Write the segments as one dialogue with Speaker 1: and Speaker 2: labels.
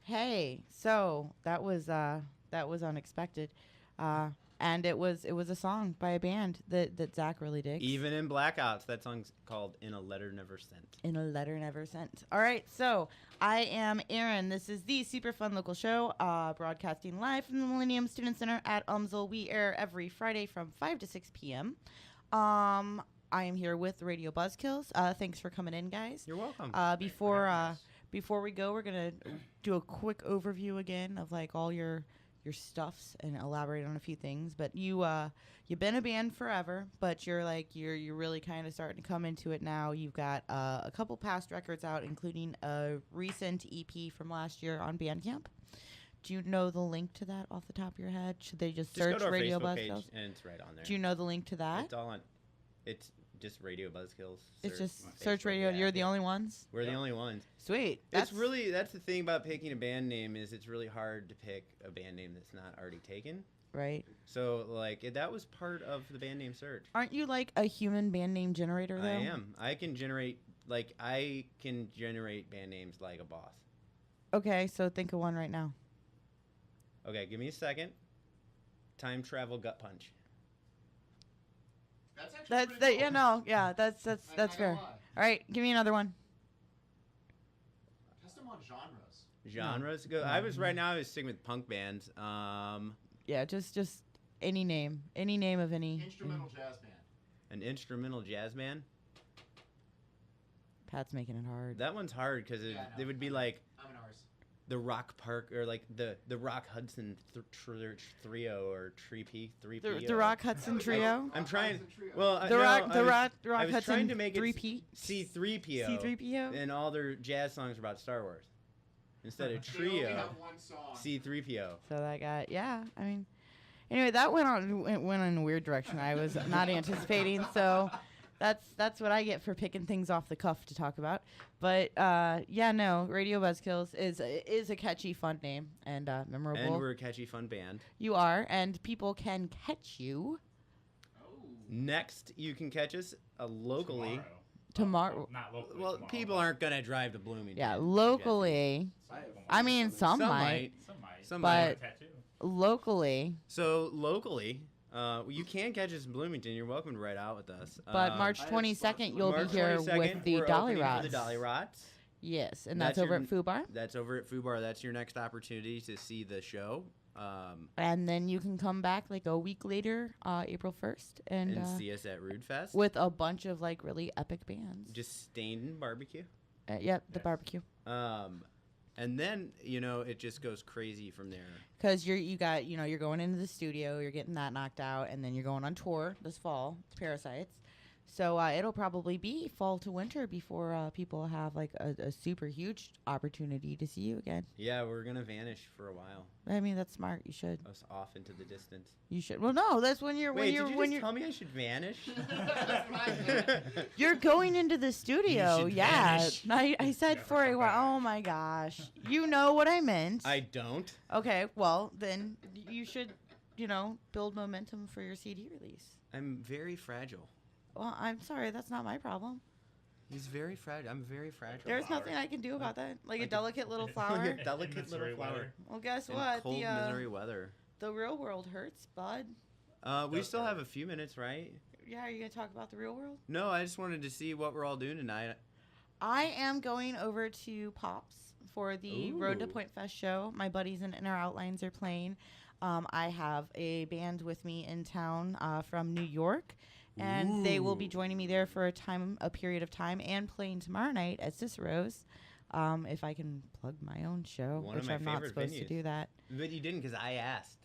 Speaker 1: Hey, so that was unexpected, and it was a song by a band that Zach really digs.
Speaker 2: Even in blackouts, that song's called "In a Letter Never Sent."
Speaker 1: In a Letter Never Sent. All right, so I am Erin. This is the Superfun local show, broadcasting live from the Millennium Student Center at UMSL. We air every Friday from 5 to 6 p.m. I am here with Radio Buzzkills. Thanks for coming in, guys.
Speaker 2: You're welcome.
Speaker 1: Before we go, we're gonna do a quick overview again of like all your stuffs and elaborate on a few things. But you've been a band forever, but you're really kind of starting to come into it now. You've got a couple past records out, including a recent EP from last year on Bandcamp. Do you know the link to that off the top of your head? Should they just search
Speaker 2: go to our
Speaker 1: Radio
Speaker 2: Facebook
Speaker 1: Buzzkills?
Speaker 2: page and it's right on there.
Speaker 1: Do you know the link to that?
Speaker 2: It's all on. It's just Radio Buzzkills.
Speaker 1: It's just search Radio.
Speaker 2: Yeah,
Speaker 1: You're the only ones?
Speaker 2: We're the only ones.
Speaker 1: Sweet.
Speaker 2: That's the thing about picking a band name is it's really hard to pick a band name that's not already taken.
Speaker 1: Right.
Speaker 2: So that was part of the band name search.
Speaker 1: Aren't you like a human band name generator though?
Speaker 2: I am. I can generate band names like a boss.
Speaker 1: Okay, so think of one right now.
Speaker 2: Okay, give me a second. Time Travel Gut Punch.
Speaker 1: That's fair. All right, give me another one.
Speaker 3: Test them on genres.
Speaker 2: Go. I was sticking with punk bands.
Speaker 1: Yeah, just any name of any
Speaker 3: Instrumental jazz band.
Speaker 2: An instrumental jazz band.
Speaker 1: Pat's making it hard.
Speaker 2: That one's hard because it would be like
Speaker 3: I'm an arse.
Speaker 2: the Rock Park or like the Rock Hudson Trio or Three
Speaker 1: The Rock Hudson Trio.
Speaker 2: I'm trying.
Speaker 1: Well,
Speaker 2: I
Speaker 1: Rock
Speaker 2: was
Speaker 1: Hudson
Speaker 2: trying to make it
Speaker 1: 3P.
Speaker 2: C3PO.
Speaker 1: C3PO.
Speaker 2: And all their jazz songs are about Star Wars. Instead of
Speaker 3: They only
Speaker 2: trio,
Speaker 3: have one song.
Speaker 2: C3PO.
Speaker 1: So that got I mean, anyway, that went in a weird direction. I was not anticipating. So that's what I get for picking things off the cuff to talk about. But Radio Buzzkills is a catchy, fun name and memorable.
Speaker 2: And we're a catchy, fun band.
Speaker 1: You are, and people can catch you.
Speaker 2: Next, you can catch us locally.
Speaker 1: Tomorrow.
Speaker 4: Not locally.
Speaker 2: Well,
Speaker 4: tomorrow.
Speaker 2: people aren't gonna drive to Bloomington.
Speaker 1: Yeah, locally. I mean, some might.
Speaker 4: Some
Speaker 1: But-
Speaker 4: might.
Speaker 1: Locally.
Speaker 2: So locally, you can catch us in Bloomington. You're welcome to ride out with us.
Speaker 1: But March 22nd, you'll be here with the Dolly Rots.
Speaker 2: The Dolly Rots.
Speaker 1: Yes, and that's over at Foo Bar.
Speaker 2: That's over at Foo Bar. That's your next opportunity to see the show.
Speaker 1: And then you can come back like a week later, April 1st, and
Speaker 2: see us at Rude Fest
Speaker 1: with a bunch of like really epic bands.
Speaker 2: Just Stained and Barbecue.
Speaker 1: The barbecue.
Speaker 2: And then it just goes crazy from there.
Speaker 1: Because you're going into the studio, you're getting that knocked out, and then you're going on tour this fall to Parasites. So it'll probably be fall to winter before people have like a super huge opportunity to see you again.
Speaker 2: Yeah, we're gonna vanish for a while.
Speaker 1: I mean, that's smart. You should.
Speaker 2: Us off into the distance.
Speaker 1: You should. Well, no, that's when you're
Speaker 2: Wait, did you just tell me I should vanish?
Speaker 1: You're going into the studio.
Speaker 2: You should
Speaker 1: Yeah,
Speaker 2: vanish.
Speaker 1: I said for a while. Oh my gosh, you know what I meant.
Speaker 2: I don't.
Speaker 1: Okay, well then you should, build momentum for your CD release.
Speaker 2: I'm very fragile.
Speaker 1: Well, I'm sorry, that's not my problem.
Speaker 2: He's very fragile. I'm very fragile.
Speaker 1: There's nothing I can do about that. Like a delicate little flower.
Speaker 2: Like a delicate little flower.
Speaker 1: Well, guess
Speaker 2: In
Speaker 1: what?
Speaker 2: cold Missouri weather.
Speaker 1: The real world hurts, bud.
Speaker 2: We still have a few minutes, right?
Speaker 1: Yeah, are you gonna talk about the real world?
Speaker 2: No, I just wanted to see what we're all doing tonight.
Speaker 1: I am going over to Pops for the Road to Point Fest show. My buddies in Inner Outlines are playing. I have a band with me in town from New York. And they will be joining me there for a period of time, and playing tomorrow night at Cicero's. If I can plug my own show, which I'm not supposed to do that.
Speaker 2: But you didn't because I asked.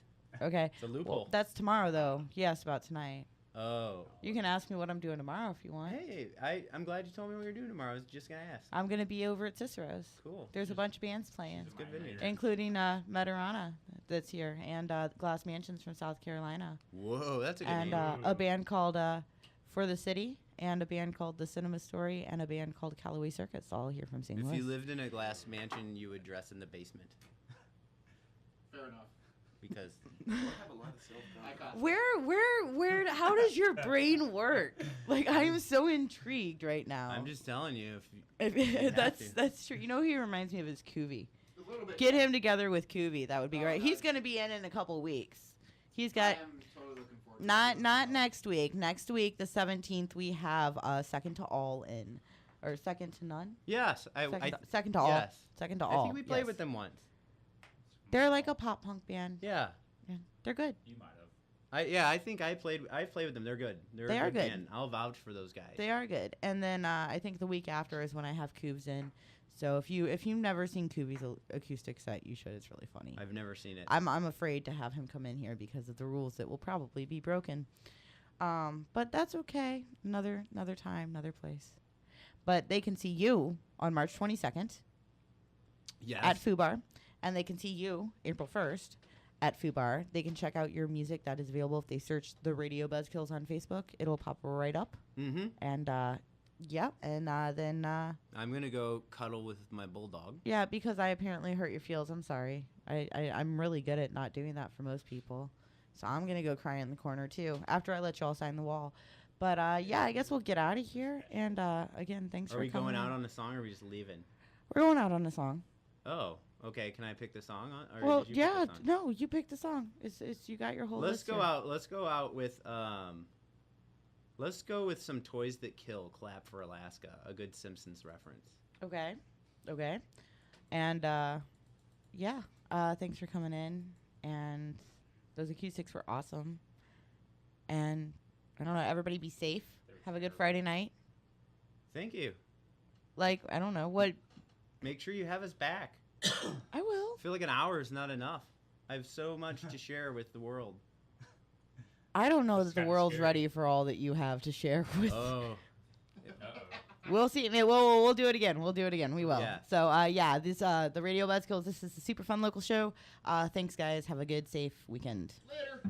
Speaker 1: Okay.
Speaker 2: It's a loophole.
Speaker 1: Well, that's tomorrow, though. You asked about tonight.
Speaker 2: Oh.
Speaker 1: You can ask me what I'm doing tomorrow if you want.
Speaker 2: Hey, I'm glad you told me what you're doing tomorrow. I was just going to ask.
Speaker 1: I'm going to be over at Cicero's.
Speaker 2: Cool.
Speaker 1: There's a bunch of bands playing.
Speaker 2: It's a good venue.
Speaker 1: Including Medarana that's here, and Glass Mansions from South Carolina.
Speaker 2: Whoa, that's a good
Speaker 1: And
Speaker 2: name.
Speaker 1: a band called For the City, and a band called The Cinema Story, and a band called Callaway Circus, all here from St. Louis.
Speaker 2: If you lived in a glass mansion, you would dress in the basement.
Speaker 3: Fair enough.
Speaker 2: Because
Speaker 1: Where, how does your brain work? Like, I'm so intrigued right now.
Speaker 2: I'm just telling you.
Speaker 1: That's true. You know who he reminds me of is Kuvi.
Speaker 3: A little bit.
Speaker 1: Get him together with Kubi. That would be
Speaker 3: Oh,
Speaker 1: great.
Speaker 3: nice.
Speaker 1: He's going to be in a couple weeks. He's
Speaker 3: I
Speaker 1: got
Speaker 3: am totally looking forward to
Speaker 1: not
Speaker 3: it.
Speaker 1: next week. Next week, the 17th, we have Second to All in, or Second to None.
Speaker 2: Yes,
Speaker 1: Second to All.
Speaker 2: yes.
Speaker 1: Second to
Speaker 2: I
Speaker 1: All.
Speaker 2: think we played
Speaker 1: yes.
Speaker 2: with them once.
Speaker 1: They're like a pop punk band.
Speaker 2: Yeah.
Speaker 1: Yeah, they're good.
Speaker 4: You might have.
Speaker 2: I think I played with them. They're good. They're
Speaker 1: They
Speaker 2: a
Speaker 1: are
Speaker 2: good
Speaker 1: good.
Speaker 2: band. I'll vouch for those guys.
Speaker 1: They are good. And then I think the week after is when I have Coobs in. So if you've never seen Kubi's acoustic set, you should. It's really funny.
Speaker 2: I've never seen it.
Speaker 1: I'm afraid to have him come in here because of the rules that will probably be broken. But that's okay. Another time, another place. But they can see you on March 22nd
Speaker 2: Yes.
Speaker 1: at Fubar, and they can see you April 1st at Fubar. They can check out your music that is available if they search the Radio Buzzkills on Facebook. It'll pop right up.
Speaker 2: Mm-hmm.
Speaker 1: And then
Speaker 2: I'm gonna go cuddle with my bulldog.
Speaker 1: yeah, because I apparently hurt your feels. I'm sorry. I'm really good at not doing that for most people. So I'm going to go cry in the corner, too, after I let you all sign the wall. But, yeah, I guess we'll get out of here. And, again, thanks
Speaker 2: Are
Speaker 1: for
Speaker 2: we
Speaker 1: coming.
Speaker 2: going out on a song, or are we just leaving?
Speaker 1: We're going out on a song.
Speaker 2: Oh, okay. Can I pick the song? Or
Speaker 1: Well,
Speaker 2: did you pick
Speaker 1: yeah,
Speaker 2: the song?
Speaker 1: no, you picked the song. It's you got your whole
Speaker 2: Let's
Speaker 1: list
Speaker 2: go
Speaker 1: here.
Speaker 2: out. Let's go out with Let's go with some Toys That Kill. Clap for Alaska. A good Simpsons reference.
Speaker 1: Okay. And, yeah, thanks for coming in. And those acoustics were awesome. And, I don't know, everybody be safe. Have a good Friday night.
Speaker 2: Thank you.
Speaker 1: Like, I don't know, what...
Speaker 2: Make sure you have us back.
Speaker 1: I will.
Speaker 2: I feel like an hour is not enough. I have so much to share with the world.
Speaker 1: I don't know
Speaker 4: That's
Speaker 1: that the
Speaker 4: kinda
Speaker 1: world's
Speaker 4: scary.
Speaker 1: ready for all that you have to share with.
Speaker 2: Oh.
Speaker 4: Uh-oh.
Speaker 1: We'll see. We'll do it again. We will.
Speaker 2: Yeah.
Speaker 1: So, yeah, this the Radio Buzzkills. This is the super fun local show. Thanks, guys. Have a good, safe weekend.
Speaker 3: Later.